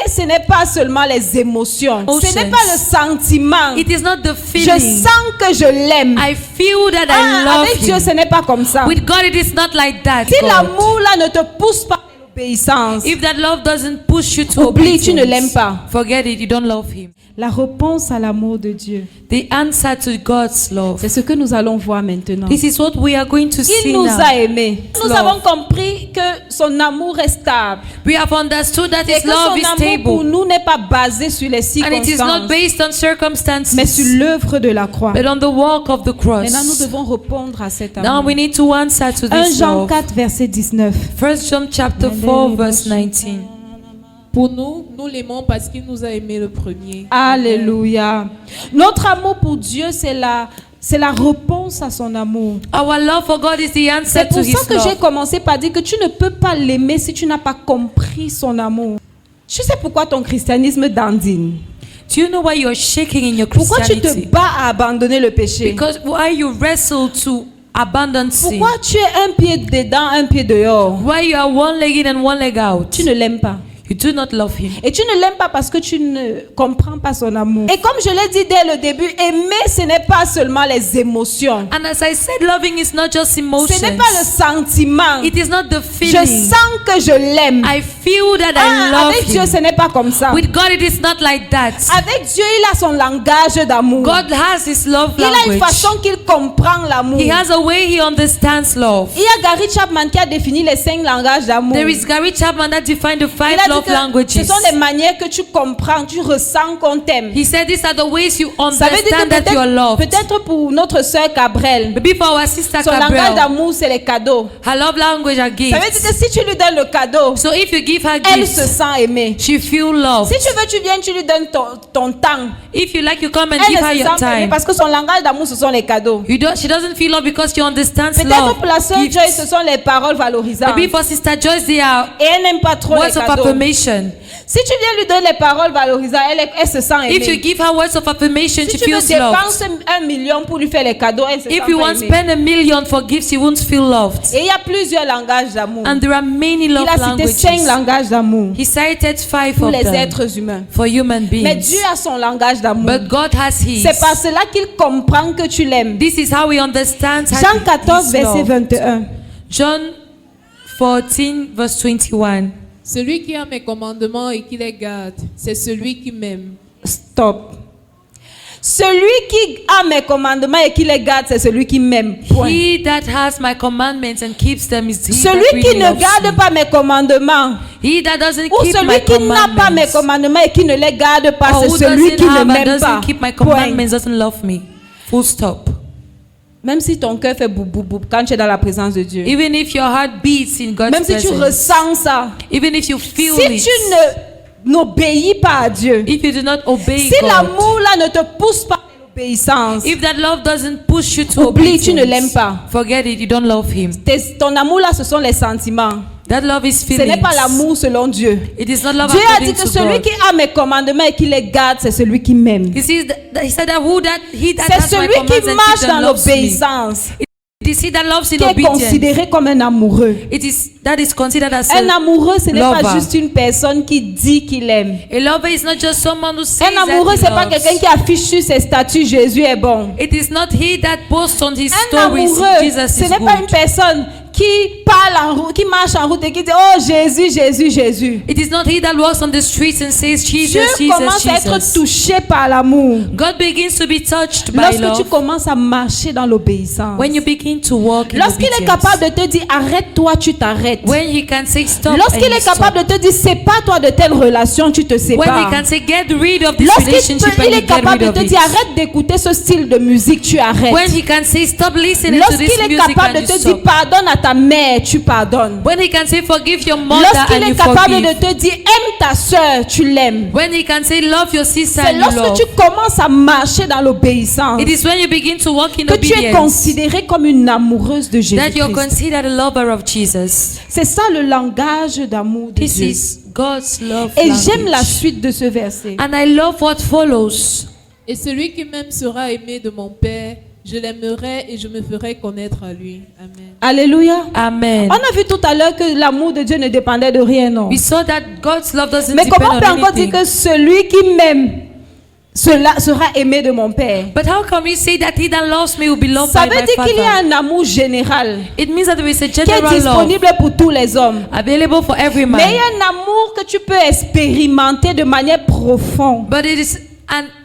ce n'est pas seulement les émotions. Ce n'est pas le sentiment. It is not the Je feeling. sens que je l'aime. I feel that I love Avec Dieu, him. ce n'est pas comme ça. With God, it is not like that. Si God. l'amour là ne te pousse pas à l'obéissance, If that love doesn't push you to oublie, tu ne obedience, l'aimes pas. forget it. You don't love him. La réponse à l'amour de Dieu, The answer to God's love. c'est ce que nous allons voir maintenant. This is what we are going to see Il nous now. a aimés. Nous Love. avons compris que son amour est stable. We have understood that Et his que love son is amour pour stable. nous n'est pas basé sur les And it is not circonstances, based on circumstances, mais sur l'œuvre de la croix. but on the walk of the cross. Maintenant, nous devons répondre à cet Now amour. we need to answer to 1 this Jean love. 4, verset 19. 1 John chapter 4 verse 19. Pour nous, nous l'aimons parce qu'il nous a aimés le premier. Alléluia. Notre amour pour Dieu, c'est la réponse à son amour. Our love for God is the answer C'est to pour his ça que j'ai love. commencé par dire que tu ne peux pas l'aimer si tu n'as pas compris son amour. Tu sais pourquoi ton christianisme dandine? Do you know why you're shaking in your Pourquoi tu te Christianity? bats à abandonner le péché? Because why you wrestle to abandon sin? Pourquoi tu es un pied dedans, un pied dehors? Why you are one-legged and one leg out? Tu ne l'aimes pas. You do not love him. Et tu ne l'aimes pas parce que tu ne comprends pas son amour. Et comme je l'ai dit dès le début, aimer, ce n'est pas seulement les émotions. And as I said, loving is not just Ce emotions. n'est pas le sentiment. It is not the Je feeling. sens que je l'aime. I feel that I love Avec Dieu, him. ce n'est pas comme ça. With God, it is not like that. Avec Dieu, il a son langage d'amour. God has his love Il a une language. façon qu'il comprend l'amour. He has a way he understands love. Il y a Gary Chapman qui a défini les 5 langages d'amour. There is Gary Chapman that defined the Il 5 a dit love que languages. ce sont les manières que tu comprends, tu ressens qu'on t'aime. He said these are the ways you Ça veut dire understand que that you are loved. peut-être pour notre sœur Cabrel, Maybe for our sister son langage Gabrielle, d'amour, c'est les cadeaux. her love language are Ça veut dire gifts. que si tu lui donnes le cadeau, So if you give her elle se gifts, sent aimée. she feel loved. Si tu veux, tu viens, tu lui donnes ton temps. If you like, you come and Elle give her se your sent aimée time. parce que son langage d'amour, ce sont les cadeaux. She doesn't feel love because she understands Peut-être love. pour la sœur Gifts. Joy, ce sont les paroles valorisantes. Maybe for Sister Joyce, they are Et elle n'aime pas trop les words of cadeaux. affirmation. Si tu viens lui donner les paroles valorisantes, elle se sent If you aimée. give her words of affirmation, Si she tu veux feels loved. dépenser 1 million pour lui faire les cadeaux, elle se sent If you pas want to aimée. spend $1 million for gifts, you won't feel loved. Et il y a plusieurs langages d'amour. And there are many Il love a cité 5 languages. langages d'amour He cited 5 pour of les them êtres humains. for human Mais beings. Dieu a son langage d'amour. But God has His. C'est par cela qu'il comprend que tu l'aimes. This is how we understand Jean 14, His verset love. 21. John 14, verse 21. Celui qui a mes commandements et qui les garde, c'est celui qui m'aime. Stop. Celui qui a mes commandements et qui les garde, c'est celui qui m'aime. Point. He that has my commandments and keeps them is he Celui that qui really ne loves garde me. pas mes commandements, He that doesn't ou keep my celui qui n'a pas mes commandments, commandements et qui ne les garde pas, or c'est who celui doesn't qui ne have and m'aime pas. doesn't keep my Point. commandments doesn't love me. Full stop. Même si ton cœur fait boum boum boum quand tu es dans la présence de Dieu. Even if your heart beats in God's Même si tu presence, ressens ça. even if you feel Si it, tu n'obéis pas à Dieu. if you do not obey Si God, l'amour là ne te pousse pas à l'obéissance, if that love doesn't push you to oublie, tu ne obedience, l'aimes pas. forget it, you don't love Him. Ton amour là, ce sont les sentiments. That love is Ce feelings. n'est pas l'amour selon Dieu. It is not love Dieu a according dit que to celui God. qui a mes commandements et qui les garde, c'est celui qui m'aime. He said that he that C'est has my celui commands qui and marche keeps dans them loves me. l'obéissance, It is he that loves in qui est obedience. considéré comme un amoureux. That is considered as Un amoureux, ce n'est pas lover. juste une personne qui dit qu'il aime. A lover is not just someone who says Un amoureux, that c'est he pas loves. quelqu'un qui affiche sur ses statuts Jésus est bon. It is not he that boasts on his Un stories amoureux, Jesus ce is n'est pas une good. personne qui parle en route, qui marche en route et qui dit oh Jésus, Jésus, Jésus. It is not he that walks on the streets and says Jesus, Dieu Jesus, commence à être Jesus. touché par l'amour God begins to be touched by lorsque tu love commences à marcher dans l'obéissance. when you begin to walk in Lorsqu'il est obedience. capable de te dire arrête-toi, tu t'arrêtes. When he can say stop Lorsqu'il and est capable stop. de te dire sépare-toi de telle relation, tu te When he sépares. can say get rid of this Lorsqu'il relationship and il you est get capable rid de of te it. dire arrête d'écouter ce style de musique, tu arrêtes. When he can say stop listening to this Lorsqu'il est music capable and de you te dire stop. pardonne à ta mère, tu pardonnes. When he can say forgive your mother Lorsqu'il and you est capable de forgive. te dire aime ta soeur, tu l'aimes. When he can say love your sister C'est and you lorsque love. tu commences à marcher dans l'obéissance It is when you begin to walk in que tu es obedience considérée comme une amoureuse de that you're Jésus-Christ. considered a lover of Jesus. C'est ça le langage d'amour de This Dieu. is God's love Et j'aime la language. suite de ce verset. And I love what follows. Et celui qui m'aime sera aimé de mon Père, je l'aimerai et je me ferai connaître à lui. Amen. Alléluia. Amen. On a vu tout à l'heure que l'amour de Dieu ne dépendait de rien, non? We saw that God's love doesn't Mais comment on depend peut on encore dire anything. que celui qui m'aime cela sera aimé de mon Père? But how can we say that he that loves me will be loved Ça by veut my dire qu'il y a Father? un amour général It means that there is a qui est general love disponible pour tous les hommes. available for every Mais il y man. a un amour que tu peux expérimenter de manière profonde But it is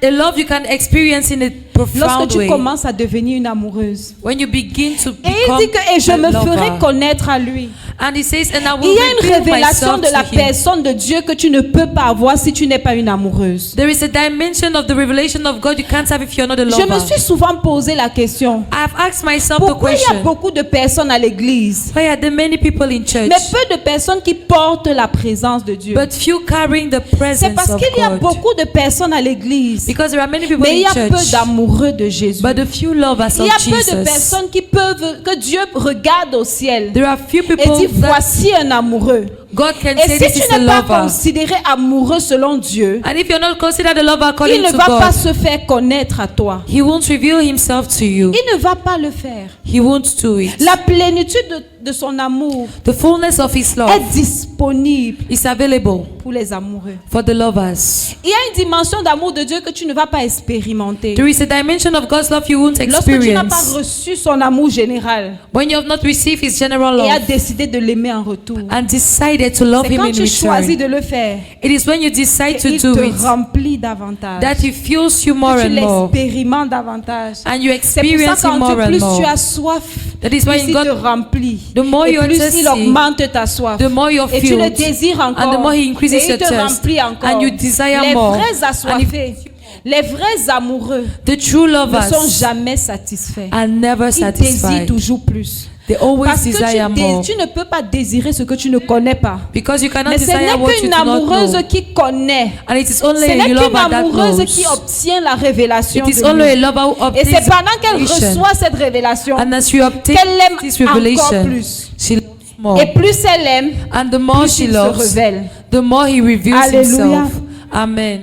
a love you can experience in a lorsque profound tu way. commences à devenir une amoureuse. When you begin to Et il dit become que et je a me ferai lover. connaître à lui. And he says, and I Il will y a une reveal révélation myself de la to him. personne de Dieu que tu ne peux pas avoir si tu n'es pas une amoureuse. There is a dimension of the revelation of God you can't have if you're not a Je me lover. suis souvent posé la question. I've asked myself the Pourquoi il y a question, beaucoup de personnes à l'église, why are there many people in church, mais peu de personnes qui portent la présence de Dieu? but few carrying the C'est presence parce of qu'il y a God? beaucoup de personnes à l'église, Because there are many people mais il y in a peu church, d'amoureux de Jésus. but a few lovers Il of y a peu de Jesus. personnes qui peuvent, que Dieu regarde au ciel There are few et people dit that voici un amoureux. God can Et say si this tu is a n'es pas lover. considéré amoureux selon Dieu, And if you're not considered a lover il according ne to va pas God, se faire connaître à toi. He won't reveal Himself to you. Il ne va pas le faire. He won't do it. La plénitude de son amour The fullness of His love est disponible is available pour les amoureux. for the lovers. Il y a une dimension d'amour de Dieu que tu ne vas pas expérimenter. There is a dimension of God's love you won't Lorsque tu n'as pas experience reçu son amour général when you have not received His general et as love décidé de l'aimer en retour, and decided to love c'est Him quand in tu choisis return. de le faire It is when you decide to qu'il do te it remplit davantage, that He fills you more que tu and more, l'expérimentes davantage. and you C'est pour experience ça Him qu'en more Dieu, and plus tu more. as soif, That is plus why il in te God, remplit. the more Et you are plus il thirsty, augmente ta soif. the more you're Et tu le filled, désires encore. and the more He increases Et il your te thirst, remplit encore. and you desire Les more. vrais assoiffés, les vrais amoureux The true ne sont lovers jamais satisfaits. are never Ils désirent satisfied. toujours plus. They always Parce que desire more. tu ne peux pas désirer ce que tu ne connais pas. Because you cannot Mais ce desire n'est what you qu'une do not amoureuse know. qui connaît. And it is Ce only n'est a qu'une lover that amoureuse knows. qui obtient la révélation It is de only a lui. lover who Et c'est obtains pendant qu'elle revelation. reçoit cette révélation And as she obtains qu'elle l'aime this encore revelation, plus. she loves more. Et plus elle aime, And the more plus she il se loves, révèle. the more He reveals Alléluia. Himself. Amen.